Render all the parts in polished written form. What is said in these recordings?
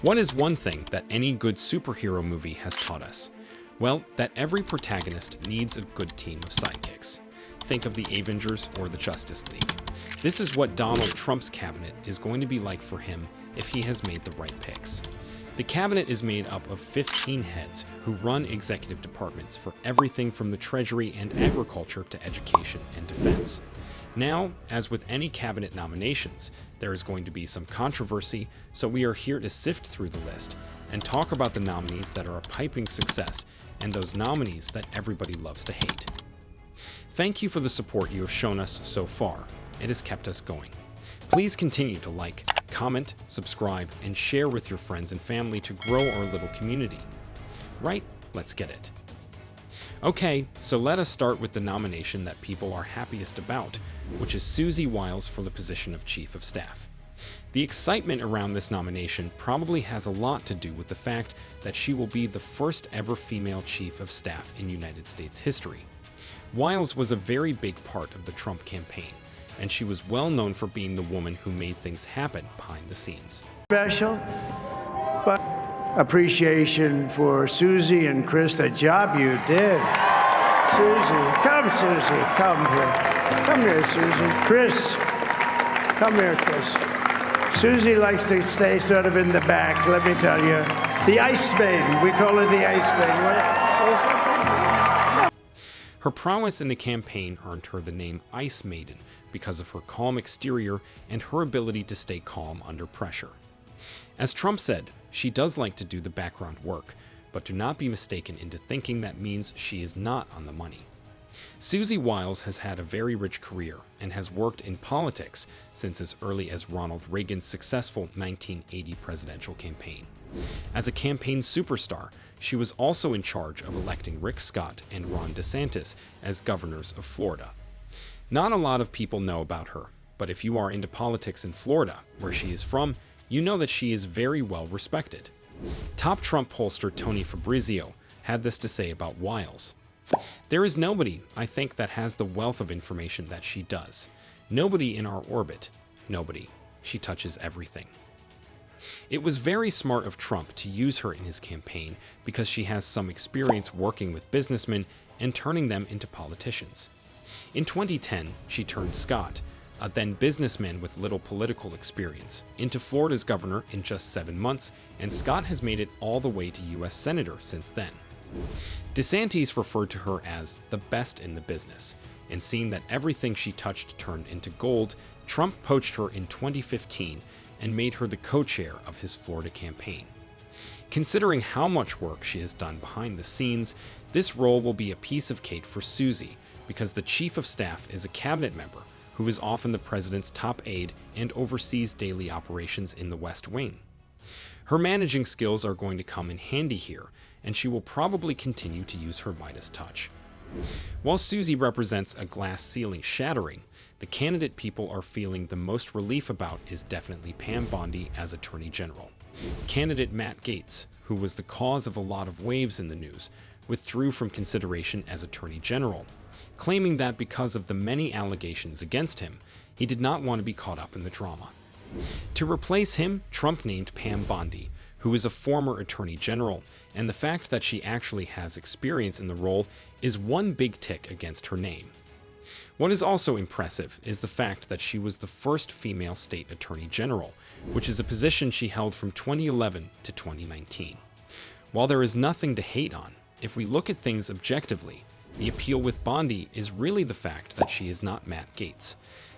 What is one thing that any good superhero movie has taught us? Well, that every protagonist needs a good team of sidekicks. Think of the Avengers or the Justice League. This is what Donald Trump's cabinet is going to be like for him if he has made the right picks. The cabinet is made up of 15 heads who run executive departments for everything from the Treasury and Agriculture to education and defense. Now, as with any cabinet nominations, there is going to be some controversy, so we are here to sift through the list and talk about the nominees that are a piping success and those nominees that everybody loves to hate. Thank you for the support you have shown us so far. It has kept us going. Please continue to like, comment, subscribe, and share with your friends and family to grow our little community. Right? Let's get it. Okay, so let us start with the nomination that people are happiest about, which is Susie Wiles for the position of Chief of Staff. The excitement around this nomination probably has a lot to do with the fact that she will be the first ever female Chief of Staff in United States history. Wiles was a very big part of the Trump campaign, and she was well known for being the woman who made things happen behind the scenes. Special, but appreciation for Susie and Chris, the job you did. Susie, come here. Come here, Susie. Chris, come here, Chris. Susie likes to stay sort of in the back, let me tell you. The Ice Maiden, we call her the Ice Maiden. Her prowess in the campaign earned her the name Ice Maiden because of her calm exterior and her ability to stay calm under pressure. As Trump said, she does like to do the background work, but do not be mistaken into thinking that means she is not on the money. Susie Wiles has had a very rich career and has worked in politics since as early as Ronald Reagan's successful 1980 presidential campaign. As a campaign superstar, she was also in charge of electing Rick Scott and Ron DeSantis as governors of Florida. Not a lot of people know about her, but if you are into politics in Florida, where she is from, you know that she is very well respected. Top Trump pollster Tony Fabrizio had this to say about Wiles. There is nobody, I think, that has the wealth of information that she does. Nobody in our orbit. Nobody. She touches everything. It was very smart of Trump to use her in his campaign because she has some experience working with businessmen and turning them into politicians. In 2010, she turned Scott, a then businessman with little political experience, into Florida's governor in just 7 months, and Scott has made it all the way to U.S. Senator since then. DeSantis referred to her as the best in the business, and seeing that everything she touched turned into gold, Trump poached her in 2015 and made her the co-chair of his Florida campaign. Considering how much work she has done behind the scenes, this role will be a piece of cake for Susie, because the Chief of Staff is a cabinet member who is often the president's top aide and oversees daily operations in the West Wing. Her managing skills are going to come in handy here, and she will probably continue to use her Midas touch. While Susie represents a glass ceiling shattering, the candidate people are feeling the most relief about is definitely Pam Bondi as Attorney General. Candidate Matt Gaetz, who was the cause of a lot of waves in the news, withdrew from consideration as Attorney General, claiming that because of the many allegations against him, he did not want to be caught up in the drama. To replace him, Trump named Pam Bondi, who is a former Attorney General, and the fact that she actually has experience in the role is one big tick against her name. What is also impressive is the fact that she was the first female state Attorney General, which is a position she held from 2011 to 2019. While there is nothing to hate on, if we look at things objectively, the appeal with Bondi is really the fact that she is not Matt Gaetz.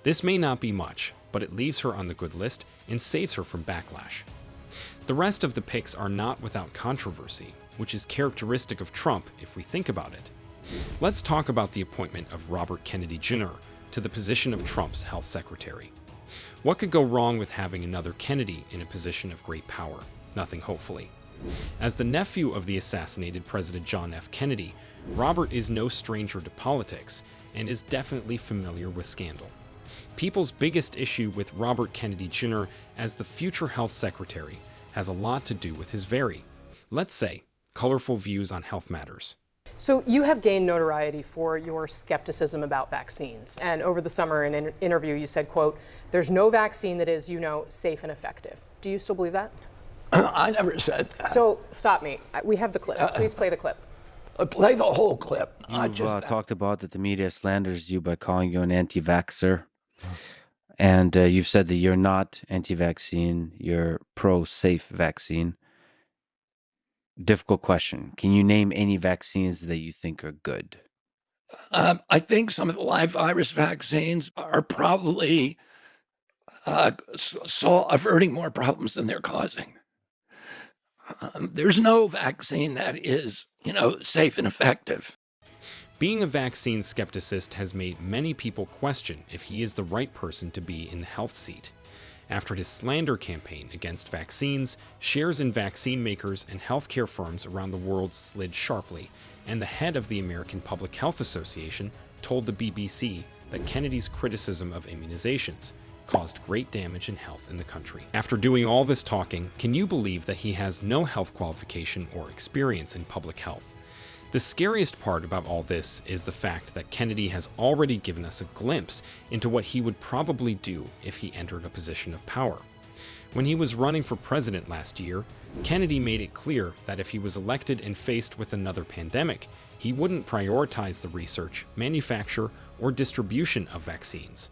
This may not be much, but it leaves her on the good list and saves her from backlash. The rest of the picks are not without controversy, which is characteristic of Trump if we think about it. Let's talk about the appointment of Robert Kennedy Jr. to the position of Trump's health secretary. What could go wrong with having another Kennedy in a position of great power? Nothing, hopefully. As the nephew of the assassinated President John F. Kennedy, Robert is no stranger to politics and is definitely familiar with scandal. People's biggest issue with Robert Kennedy Jr. as the future health secretary has a lot to do with his very, let's say, colorful views on health matters. So you have gained notoriety for your skepticism about vaccines. And over the summer in an interview, you said, quote, "There's no vaccine that is, safe and effective." Do you still believe that? I never said that. So stop me. We have the clip. Please play the clip. Play the whole clip. Not You've just that. talked about that the media slanders you by calling you an anti-vaxxer. And you've said that you're not anti-vaccine, you're pro-safe vaccine. Difficult question. Can you name any vaccines that you think are good? I think some of the live virus vaccines are probably averting more problems than they're causing. There's no vaccine that is, safe and effective. Being a vaccine skepticist has made many people question if he is the right person to be in the health seat. After his slander campaign against vaccines, shares in vaccine makers and healthcare firms around the world slid sharply, and the head of the American Public Health Association told the BBC that Kennedy's criticism of immunizations caused great damage in health in the country. After doing all this talking, can you believe that he has no health qualification or experience in public health? The scariest part about all this is the fact that Kennedy has already given us a glimpse into what he would probably do if he entered a position of power. When he was running for president last year, Kennedy made it clear that if he was elected and faced with another pandemic, he wouldn't prioritize the research, manufacture, or distribution of vaccines.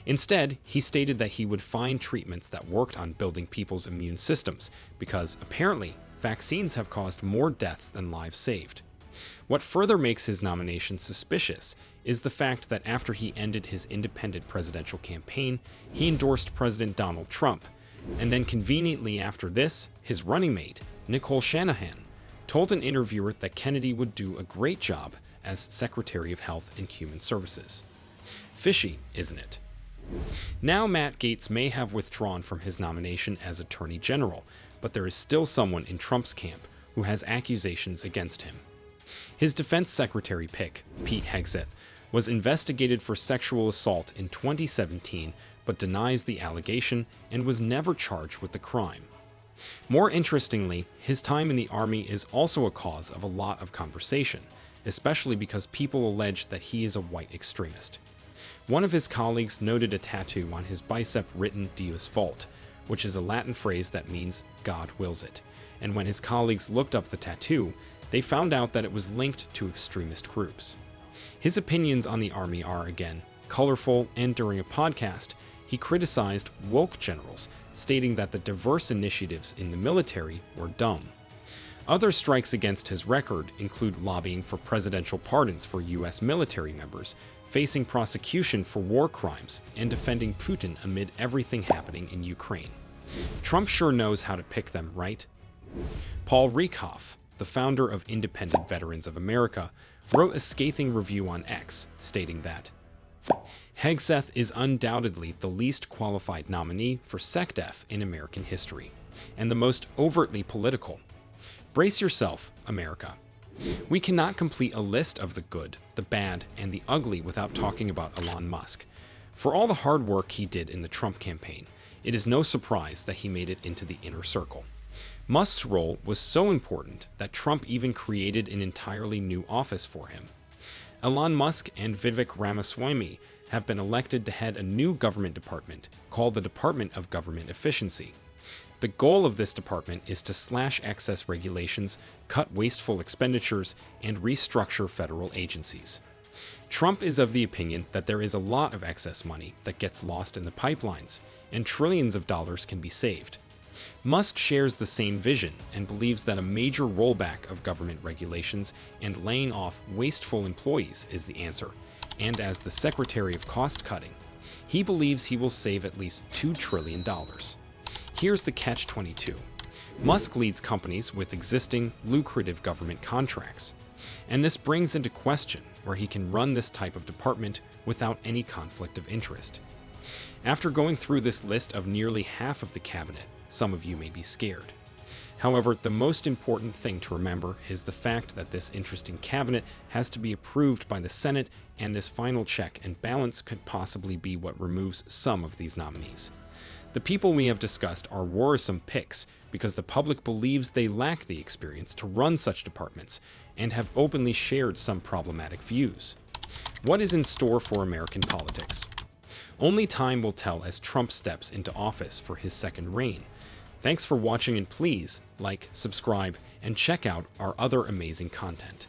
Instead, he stated that he would find treatments that worked on building people's immune systems, because apparently, vaccines have caused more deaths than lives saved. What further makes his nomination suspicious is the fact that after he ended his independent presidential campaign, he endorsed President Donald Trump, and then conveniently after this, his running mate, Nicole Shanahan, told an interviewer that Kennedy would do a great job as Secretary of Health and Human Services. Fishy, isn't it? Now Matt Gaetz may have withdrawn from his nomination as Attorney General, but there is still someone in Trump's camp who has accusations against him. His defense secretary pick, Pete Hegseth, was investigated for sexual assault in 2017 but denies the allegation and was never charged with the crime. More interestingly, his time in the Army is also a cause of a lot of conversation, especially because people allege that he is a white extremist. One of his colleagues noted a tattoo on his bicep written Deus Vult, which is a Latin phrase that means God wills it, and when his colleagues looked up the tattoo, they found out that it was linked to extremist groups. His opinions on the Army are, again, colorful, and during a podcast, he criticized woke generals, stating that the diverse initiatives in the military were dumb. Other strikes against his record include lobbying for presidential pardons for U.S. military members, facing prosecution for war crimes, and defending Putin amid everything happening in Ukraine. Trump sure knows how to pick them, right? Paul Rieckhoff, the founder of Independent Veterans of America, wrote a scathing review on X, stating that Hegseth is undoubtedly the least qualified nominee for SecDef in American history, and the most overtly political. Brace yourself, America. We cannot complete a list of the good, the bad, and the ugly without talking about Elon Musk. For all the hard work he did in the Trump campaign, it is no surprise that he made it into the inner circle. Musk's role was so important that Trump even created an entirely new office for him. Elon Musk and Vivek Ramaswamy have been elected to head a new government department called the Department of Government Efficiency. The goal of this department is to slash excess regulations, cut wasteful expenditures, and restructure federal agencies. Trump is of the opinion that there is a lot of excess money that gets lost in the pipelines, and trillions of dollars can be saved. Musk shares the same vision and believes that a major rollback of government regulations and laying off wasteful employees is the answer, and as the Secretary of Cost Cutting, he believes he will save at least $2 trillion. Here's the catch-22. Musk leads companies with existing, lucrative government contracts, and this brings into question where he can run this type of department without any conflict of interest. After going through this list of nearly half of the cabinet, some of you may be scared. However, the most important thing to remember is the fact that this interesting cabinet has to be approved by the Senate, and this final check and balance could possibly be what removes some of these nominees. The people we have discussed are worrisome picks because the public believes they lack the experience to run such departments and have openly shared some problematic views. What is in store for American politics? Only time will tell as Trump steps into office for his second reign. Thanks for watching, and please like, subscribe, and check out our other amazing content.